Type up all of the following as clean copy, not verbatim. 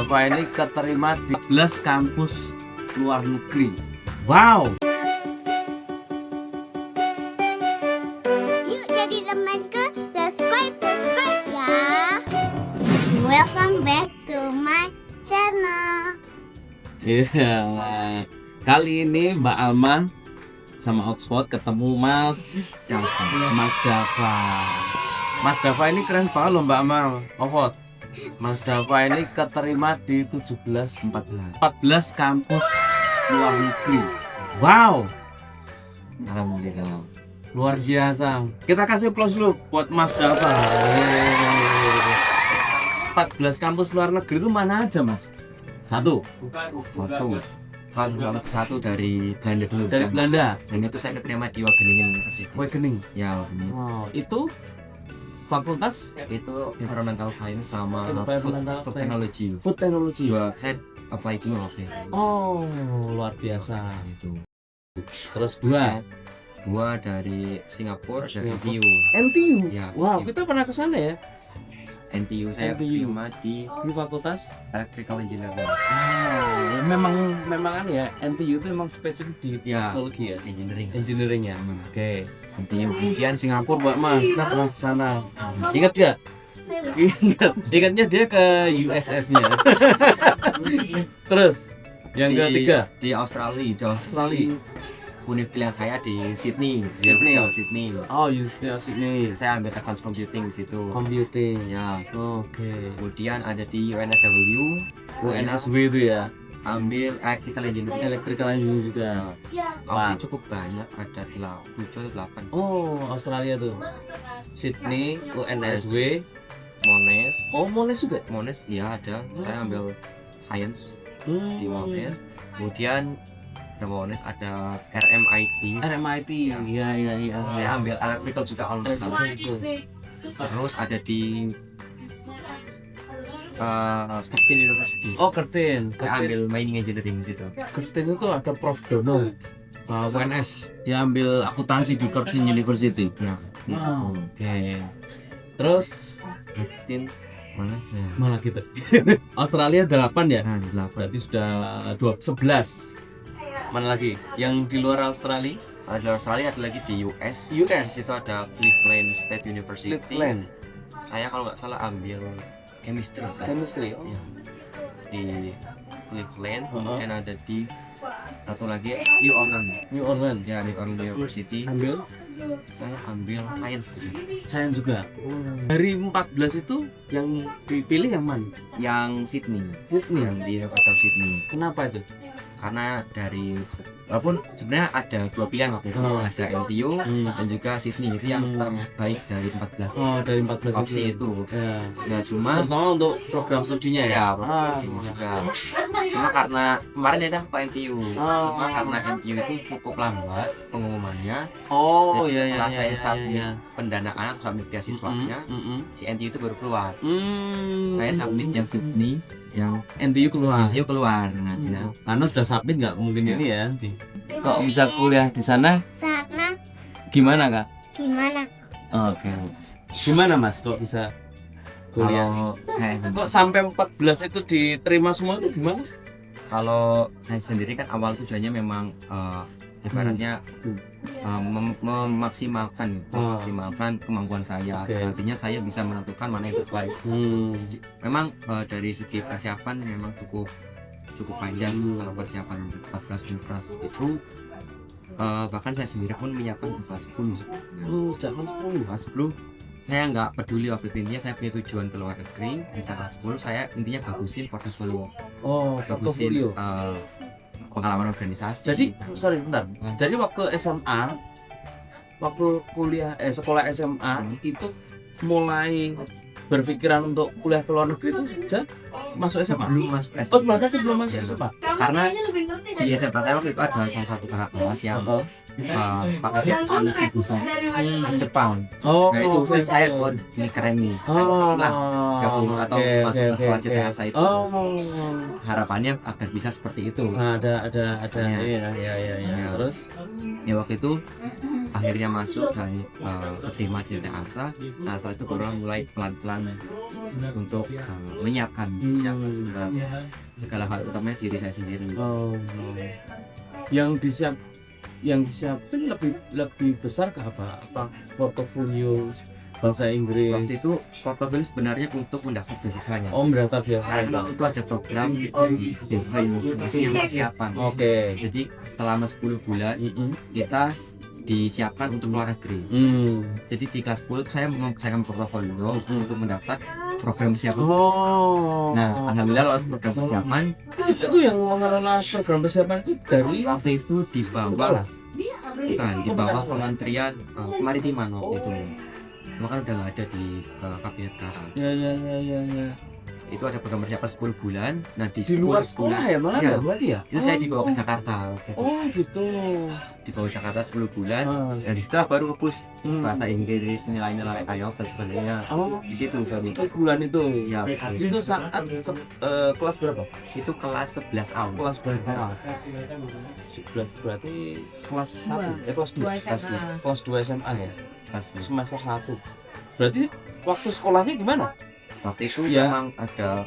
Bapak ini keterima di 11 kampus luar negeri. Wow. Yuk jadi temanku, subscribe ya. Welcome back to my channel. Iya. Kali ini Mbak Alma sama Oxford ketemu Mas Dava. Mas Dava ini keren banget loh Mbak Alma. Oxford. Mas Dava ini keterima di 14 kampus luar negeri. Wow. Alhamdulillah. Luar biasa. Kita kasih plus dulu buat Mas Dava. 14 kampus luar negeri itu mana aja, Mas? Satu Dari Belanda dulu. dari kan? Belanda. Dan itu saya diterima di Wageningen University. Wageningen. Ya, Wageningen. Wow, itu fakultas Itu environmental science sama Environmental food science. technology. food technology. Dua, saya apply dulu waktu itu. Oh, luar biasa. Itu. Terus dua Dari Singapura, dari Singapura. NTU. NTU. Ya, Wow, NTU. kita pernah ke sana ya? NTU saya NTU. terima di Di fakultas. Electrical Engineering. Oh, memang kan ya, NTU itu memang spesifik di Ya, teknologi ya, engineering. engineering ya. Oke. NTU. Kemudian Singapura Mbak Ma, kita pernah ke sana. Ingat gak? Ingatnya dia ke USS-nya. Terus yang ketiga di Australia. Univ pilihan saya di Sydney. Sydney. Sydney. Oh, University Sydney. Saya ambil advanced computing di situ. Computing. Ya. Oke. Kemudian ada di UNSW. UNSW itu ya. Ambil electrical engineering. Electrical engineering juga. Waktu cukup banyak, ada 7 atau 8. Oh, Australia tuh. Sydney, UNSW. Monash. Oh, Monash juga. Monash ya ada. Saya ambil science di Monash. Kemudian di Monash ada RMIT. RMIT. Iya. Saya ambil electrical juga kalau nggak salah. Terus ada di Curtin University. Oh, Curtin. Saya ambil mining engineering di situ. Curtin itu ada Prof Dono. UNS. Dia ambil akuntansi di Curtin University. Ya. Oh, oke. Terus Curtin mana saya? malah kita. Australia 8 ya? Nah, 8. Berarti sudah 11. Mana lagi? Yang di luar Australia? Di Australia ada lagi di US. US. Di situ ada Cleveland State University. Cleveland. Saya kalau nggak salah ambil chemistry. Chemistry. Oh. Ya. Di Cleveland. Uh-huh. Kemudian ada di satu lagi New Orleans. New Orleans. Ya, New Orleans University. Ambil Saya ambil science. sains juga. Dari 14 itu yang dipilih yang mana? Yang Sydney. Sydney. Yang di University of Sydney. Kenapa itu? Karena walaupun sebenarnya ada 2 pilihan waktu itu. Oh. Ada NTU dan juga Sydney. Itu yang terbaik dari 14 Oh, dari 14 opsi itu. Ya. Nah, cuma Terutama untuk program studinya ya. ya ini juga. Cuma karena kemarin itu ke NTU. Cuma karena NTU itu cukup lambat pengumumannya. Oh, Jadi iya setelah saya submit iya. pendanaan atau submit beasiswanya, si NTU itu baru keluar. Saya submit yang Sydney, yang NTU keluar. NTU keluar. Nah, ya. Karena sudah submit nggak mungkin ini ya. Kok bisa kuliah di sana? Sana Gimana kak? gimana? Oke. Gimana mas? Kok bisa kuliah? Kalau saya Kok sampai 14 itu diterima semua itu gimana sih? kalau saya sendiri kan awal tujuannya memang ibaratnya memaksimalkan kemampuan saya. Oke. Nantinya saya bisa menentukan mana yang terbaik. Memang dari segi persiapan memang cukup panjang kalau persiapan 14 universitas itu. Bahkan saya sendiri pun menyiapkan kelas 10 sebenarnya. Jangan Kelas 10 saya nggak peduli waktu itu, intinya saya punya tujuan ke luar negeri. Di kelas 10 saya intinya bagusin portofolio, Oh, bagusin portofolio. pengalaman organisasi. Jadi, sorry bentar. Jadi waktu SMA, waktu kuliah sekolah SMA itu mulai berpikiran untuk kuliah ke luar negeri itu sejak masuk SMA. sebelum masuk SMA. Oh, bahkan sebelum masuk Ya. SMA. Karena di SMA saya waktu itu ada salah satu kakak kelas yang pakai beasiswa jurusan Jepang. Oh, Nah itu saya ini keren nih. Saya lah gabung atau masuk ke sekolah CTS itu. Oh, Harapannya agar bisa seperti itu. ada Ya. iya. Ya. Terus Ya waktu itu akhirnya masuk dan keterima di ASA. Nah setelah itu baru mulai pelan-pelan untuk menyiapkan segala hal, utamanya diri saya sendiri. Yang disiapin lebih besar ke apa portofolio bahasa Inggris Waktu itu portofolio sebenarnya untuk mendaftar beasiswanya. mendaftar Karena biasa. itu ada program beasiswa inovasi yang persiapan. Oke. Jadi selama 10 bulan kita disiapkan untuk luar negeri. Jadi di kelas 10 saya mempersiapkan portofolio untuk mendaftar program persiapan. Nah, alhamdulillah lolos program persiapan. Itu yang mengelola program persiapan itu dari Waktu itu di bawah Kementerian Kemaritiman waktu itu. Maka udah nggak ada di kabinet sekarang. ya. Itu ada program persiapan 10 bulan. Nah di Luar 10 sekolah bulan ya malah ya, ya berarti ya. itu saya dibawa ke Jakarta. Oh gitu. Dibawa ke Jakarta 10 bulan. Dan di situ baru nge-push bahasa Inggris, nilai-nilai IELTS dan sebagainya. Di situ baru. Bulan itu Ya, itu saat kelas berapa? itu kelas 11 awal. Kelas berapa? 11 berarti kelas 1 kelas 2 kelas 2 SMA ya, Kelas semester 1. Berarti waktu sekolahnya gimana? waktu itu Ya. memang ada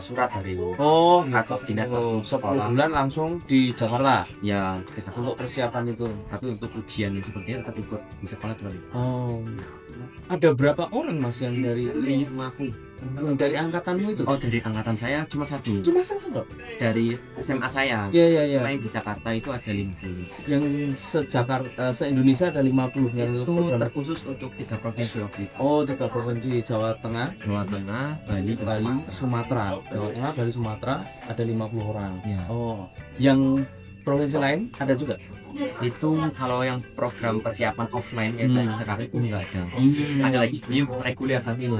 surat dari Atau dinas 10 sekolah bulan langsung di Jakarta yang ke Jakarta. untuk persiapan itu. Tapi untuk ujian seperti itu tetap ikut di sekolah dulu. Ada berapa orang mas yang dari 50. angkatanmu itu? Oh, dari angkatan saya cuma satu. Cuma satu. Dari SMA saya. Iya. Cuma yang di Jakarta itu ada 50. Yang se-Indonesia ada 50 yang Itu terkhusus untuk 3 provinsi waktu itu. 3 provinsi, Jawa Tengah, Jawa Tengah, Bali, Sumatera. Jawa Tengah, Bali, Sumatera ada 50 orang. Ya. Yang provinsi lain ada juga? Itu kalau yang program persiapan offline ya saya sekarang itu enggak ada. Ada lagi BIM reguler saat ini.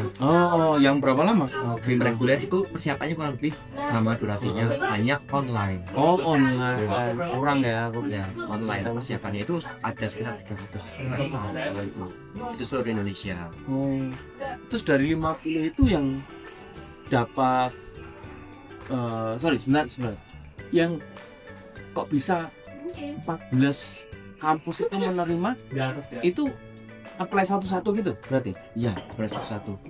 Yang berapa lama? BIM reguler itu persiapannya kurang lebih sama durasinya, hanya online. Online. Kurang ya aku. Ya, online persiapannya itu ada sekitar 300 itu seluruh Indonesia. Terus dari 50 itu yang dapat sebentar. Yang kok bisa 14 kampus itu menerima itu apply satu-satu gitu berarti? Iya, satu-satu.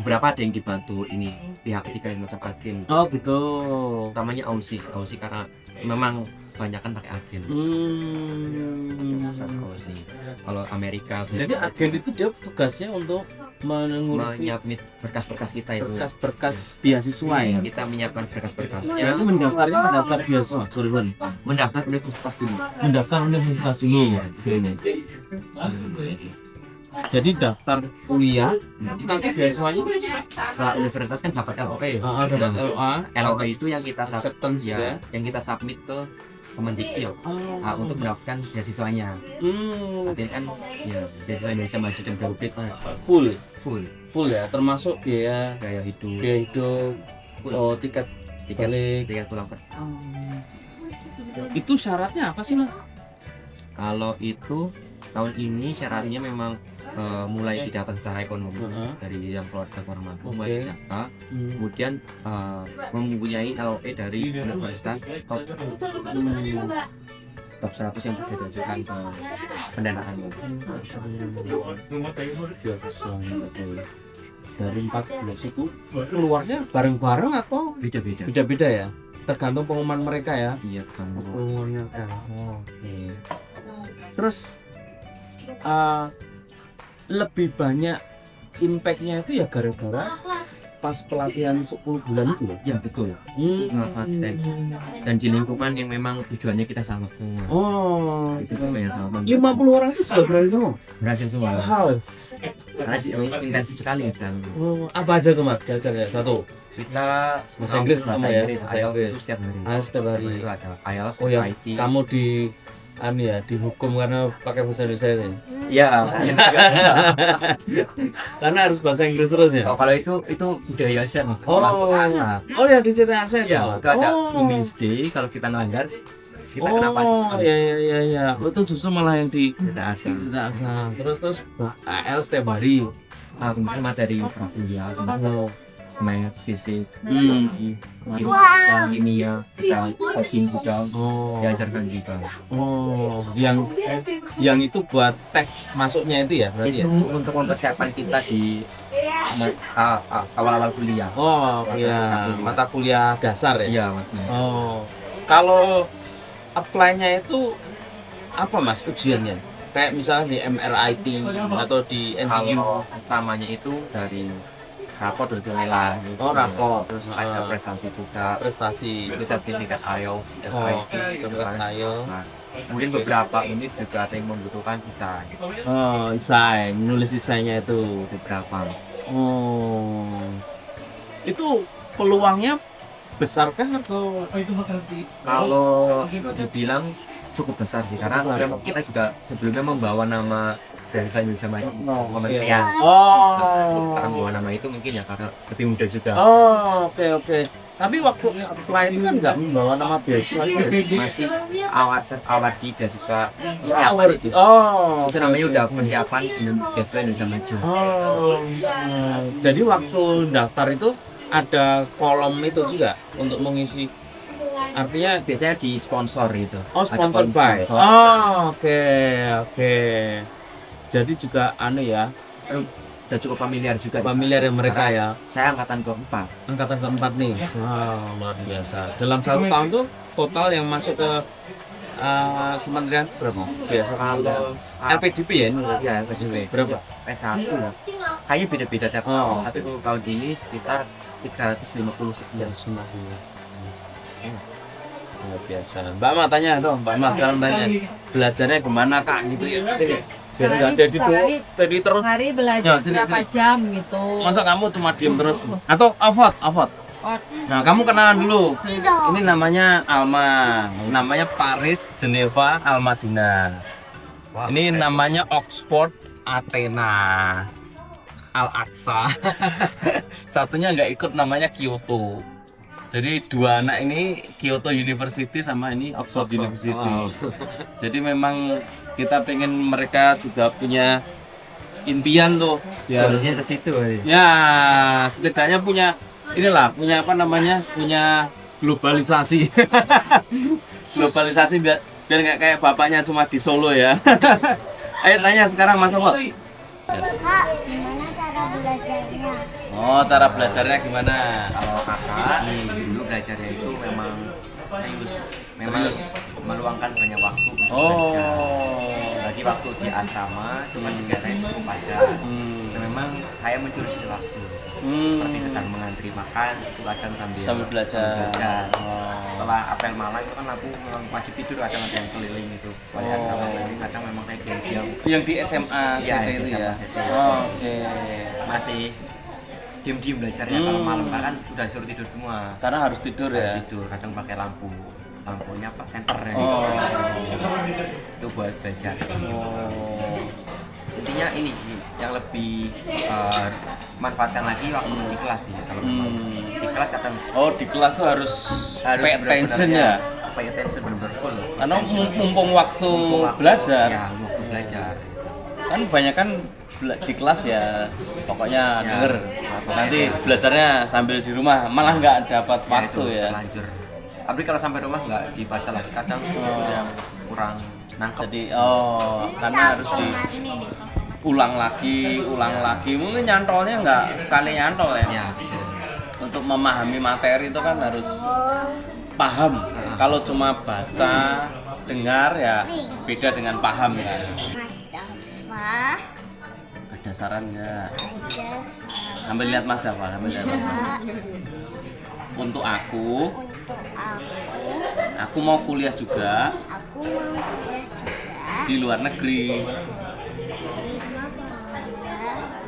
Beberapa ada yang dibantu ini pihak ketiga yang macam agen. Gitu. Utamanya Aussie karena memang banyak kan pakai agen. Aussie. Kalau Amerika Jadi agen itu dia tugasnya untuk mengurusi menyiapkan berkas-berkas kita itu. berkas beasiswa ya. Kita menyiapkan berkas-berkasnya. Itu mendaftar beasiswa. Mendaftar universitas dulu. Mendaftar universitas dulu. Jadi daftar kuliah, nanti beasiswanya Setelah universitas kan dapat LOE. dapat LOA. LOE itu yang kita Acceptance ya, yang kita submit ke Kemendikbud untuk mendapatkan beasiswanya. Nanti kan ya beasiswa Indonesia Maju dan Berbit full ya, termasuk biaya hidup, tiket balik. pulang. Itu syaratnya apa sih mas? Kalau itu tahun ini syaratnya memang mulai didata secara ekonomi dari yang keluarga kurang mampu, mulai didata, kemudian mempunyai LOE dari universitas top 100 yang bisa diajukan ke pendanaan. Dari 14 itu keluarnya bareng-bareng atau Beda-beda. beda-beda ya? Tergantung pengumuman mereka ya. Iya kan. Pengumumannya Terus lebih banyak impactnya itu ya gara-gara pas pelatihan 10 bulan itu Ya betul. Dan di lingkungan yang memang tujuannya kita sama semua. Itu juga yang sama. 50 orang itu juga berani semua. Berhasil semua. Karena memang intensif sekali kan. Apa aja tuh mas? Diajar ya satu. Kita Bahasa Inggris bahasa ya? Inggris, Bahasa IELTS Inggris. itu setiap hari. Setiap hari. Itu ada IELTS, Ya, SIT. kamu dihukum karena pakai bahasa Indonesia itu. Iya. Karena harus bahasa Inggris terus ya. Kalau itu budaya Asia mas. Ya di CTAC itu. Itu ada English Day kalau kita melanggar kita kenapa? Iya. Itu justru malah yang di Tidak asal. Terus IELTS setiap hari. Kemudian materi kuliah semua. math, fisik, Wah. kimia, kita coding juga Oh. diajarkan juga. Oh, yang itu buat tes masuknya itu ya berarti Itu ya? untuk mempersiapkan kita di awal-awal kuliah. Oh, iya, mata kuliah dasar ya? Iya, betul. Oh. Kalau apply-nya itu apa Mas ujiannya? Kayak misalnya di MLIT atau di NTU. Kalau utamanya itu dari rapor dan nilai. Oh, rapor. Terus ada prestasi juga. Prestasi. Itu sertifikat IELTS, Oh, SIT, sertifikat IELTS. Nah, mungkin beberapa univ juga ada yang membutuhkan desain. Oh, esai, nulis esainya itu. Beberapa. Oh. Itu peluangnya besar kan atau Kalau dibilang cukup besar sih, karena Besar. memang kita juga sebelumnya membawa nama Bangsa Indonesia Maju kementerian. Oh. Karena membawa nama itu mungkin ya karena lebih mudah juga. Oh, oke. Tapi waktu apply itu kan nggak membawa nama beasiswa itu. Masih awal di beasiswa Awal itu. Oh. itu namanya udah persiapan sebelum beasiswa Indonesia Maju. Oh. Jadi waktu daftar itu ada kolom itu juga untuk mengisi. Artinya Biasanya di sponsor itu. oh Ada sponsor kolom by. sponsor. Oh, oke. Jadi juga anu ya, Udah cukup familiar juga. familiar ya mereka ya. Saya angkatan keempat. Angkatan keempat nih. Wow, luar biasa. Dalam 1 tahun tuh total yang masuk ke kementerian berapa? Biasa Kalau LPDP ya ini? ya PDW Berapa? P1 ya. Kayaknya beda-beda tiap Oh. tahun. Tapi kalau tahun ini sekitar 350 sekian. Semua. Luar biasa. Mbak Ma tanya dong, Mbak Ma sekarang tanya belajarnya gimana Kak gitu ya? Sini. Biar nggak ada tadi terus. Hari belajar Ya, jadi- berapa jam gitu. Masa kamu cuma diem terus? Atau Avot? Nah, kamu kenalan dulu. Tidak. Ini namanya Alma, namanya Paris Geneva Almadina. Ini namanya Oxford Athena Al-Aqsa. Satunya nggak ikut namanya Kyoto. Jadi dua anak ini Kyoto University sama ini Oxford University. Jadi memang kita pengen mereka juga punya impian tuh. Biar Ke situ. ya setidaknya punya inilah punya apa namanya punya globalisasi. Globalisasi biar nggak kayak bapaknya cuma di Solo ya. Ayo tanya sekarang Mas Awal. Kak, gimana cara belajarnya? Oh, cara belajarnya gimana? Kalau kakak dulu belajarnya itu memang serius. Memang Serius? meluangkan banyak waktu untuk belajar. Oh. Bagi waktu di asrama cuma 3 hari cukup aja. Dan memang saya mencuri waktu. Seperti sedang mengantri makan, itu kadang Sambil belajar. Oh. Setelah apel malam itu kan aku memang wajib tidur, kadang ada yang keliling itu. Pada Oh. asrama keliling kadang memang saya diam-diam Yang di SMA Iya, CT di itu SMA ya. CT. Oh, oke. masih diam-diam belajarnya. Kalau malam kan udah disuruh tidur semua. Karena harus tidur Harus ya. tidur, kadang pakai lampunya apa senter ya. Oh. Itu buat belajar. Oh. Intinya ini sih yang lebih manfaatkan lagi waktu di kelas sih. Kalau di kelas kadang Oh, di kelas tuh harus pay attention ya. Pay attention benar-benar full. Karena mumpung waktu Mumpung waktu- belajar. Ya, waktu belajar. Kan banyak kan di kelas ya pokoknya Ya, denger. pokoknya Nanti ya. belajarnya sambil di rumah malah nggak dapat Ya, waktu itu ya. terlanjur. Tapi kalau sampai rumah nggak dibaca lagi kadang yang kurang nangkep. Jadi karena harus diulang lagi. Mungkin nyantolnya nggak sekali nyantol ya. Ya, Untuk memahami materi itu kan harus paham. Kalau cuma baca, dengar ya beda dengan paham ya. Mas Dafa, Ada saran nggak? ada Sambil lihat Mas Dafa, sambil lihat Mas Dafa. Untuk aku mau kuliah juga aku mau kuliah juga di luar negeri. di mana kuliah